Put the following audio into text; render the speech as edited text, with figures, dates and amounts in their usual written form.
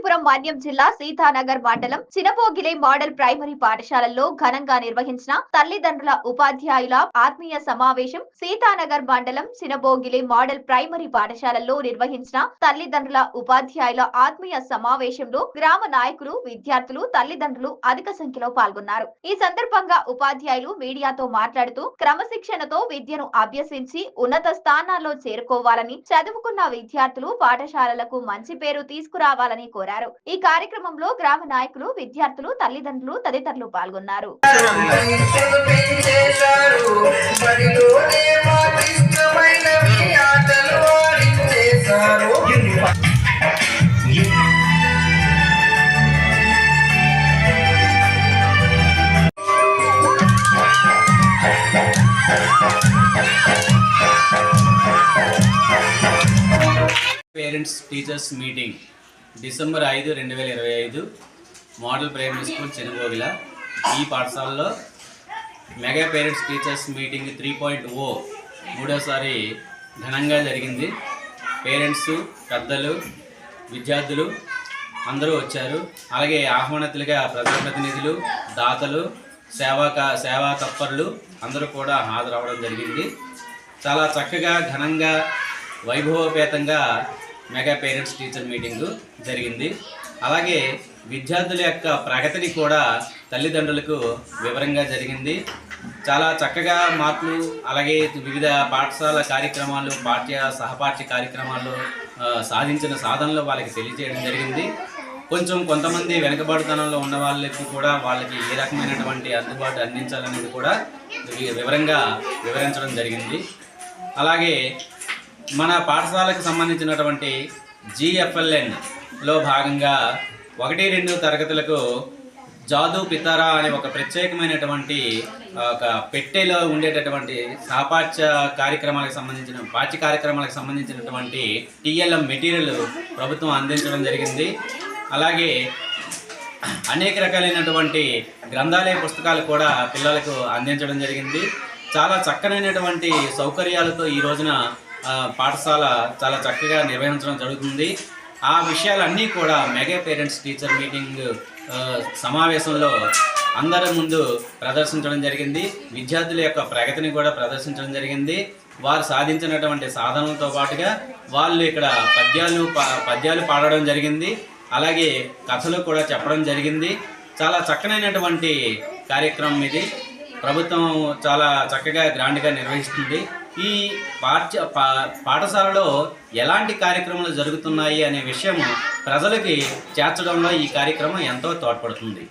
పార్వతీపురం మన్యం జిల్లా సీతానగర్ మండలం చినపోగిలే model primary పాఠశాలల్లో ఘనంగా నిర్వహించిన తల్లిదండ్రుల ఉపాధ్యాయుల ఆత్మీయ సమావేశం. సీతానగర్ మండలం చినపోగిలే మోడల్ ప్రైమరీ పాఠశాలల్లో నిర్వహించిన తల్లిదండ్రుల ఉపాధ్యాయుల ఆత్మీయ సమావేశంలో గ్రామ నాయకులు, విద్యార్థులు, తల్లిదండ్రులు అధిక సంఖ్యలో పాల్గొన్నారు. ఈ సందర్భంగా ఉపాధ్యాయులు మీడియాతో మాట్లాడుతూ క్రమశిక్షణతో విద్యను అభ్యసించి ఉన్నత స్థానాల్లో చేరుకోవాలని, చదువుకున్న విద్యార్థులు పాఠశాలలకు మంచి పేరు తీసుకురావాలని కోరారు. ఈ కార్యక్రమంలో గ్రామ నాయకులు, విద్యార్థులు, తల్లిదండ్రులు తదితరులు పాల్గొన్నారు. Parents teachers meeting December 5, 2025 model primary school Chinapogila ఈ పాఠశాలలో మెగా పేరెంట్స్ టీచర్స్ మీటింగ్ 3.0 మూడోసారి ఘనంగా జరిగింది. పేరెంట్స్, పెద్దలు, విద్యార్థులు అందరూ వచ్చారు. అలాగే ఆహ్వానితులుగా ప్రజాప్రతినిధులు, దాతలు, సేవా తత్పరులు అందరూ కూడా హాజరవడం జరిగింది. చాలా చక్కగా, ఘనంగా, వైభవోపేతంగా మెగా పేరెంట్స్ టీచర్ మీటింగు జరిగింది. అలాగే విద్యార్థుల యొక్క ప్రగతిని కూడా తల్లిదండ్రులకు వివరంగా జరిగింది. చాలా చక్కగా మార్కులు, అలాగే వివిధ పాఠశాల కార్యక్రమాలు, సహపాఠ్య కార్యక్రమాల్లో సాధించిన సాధనలు వాళ్ళకి తెలియజేయడం జరిగింది. కొంతమంది వెనుకబడితనంలో ఉన్న వాళ్ళకి కూడా వాళ్ళకి ఏ రకమైనటువంటి అందుబాటు అందించాలనేది కూడా వివరంగా వివరించడం జరిగింది. అలాగే మన పాఠశాలకు సంబంధించినటువంటి GFLNలో భాగంగా 1, 2 తరగతులకు జాదు పితారా అనే ఒక ప్రత్యేకమైనటువంటి ఒక పెట్టెలో ఉండేటటువంటి సహపాఠ్య కార్యక్రమాలకు సంబంధించిన పాఠ్య కార్యక్రమాలకు సంబంధించినటువంటి TLM మెటీరియల్ ప్రభుత్వం అందించడం జరిగింది. అలాగే అనేక రకాలైనటువంటి గ్రంథాలయ పుస్తకాలు కూడా పిల్లలకు అందించడం జరిగింది. చాలా చక్కనైనటువంటి సౌకర్యాలతో ఈ రోజున పాఠశాల చాలా చక్కగా నిర్వహించడం జరుగుతుంది. ఆ విషయాలన్నీ కూడా మెగా పేరెంట్స్ టీచర్ మీటింగ్ సమావేశంలో అందరి ముందు ప్రదర్శించడం జరిగింది. విద్యార్థుల యొక్క ప్రగతిని కూడా ప్రదర్శించడం జరిగింది. వారు సాధించినటువంటి సాధనలతో పాటుగా వాళ్ళు ఇక్కడ పద్యాలు పాడడం జరిగింది. అలాగే కథలు కూడా చెప్పడం జరిగింది. చాలా చక్కనైనటువంటి కార్యక్రమం ఇది. ప్రభుత్వం చాలా చక్కగా గ్రాండ్గా నిర్వహిస్తుంది. ఈ పాఠశాలలో ఎలాంటి కార్యక్రమాలు జరుగుతున్నాయి అనే విషయం ప్రజలకి చేర్చడంలో ఈ కార్యక్రమం ఎంతో తోడ్పడుతుంది.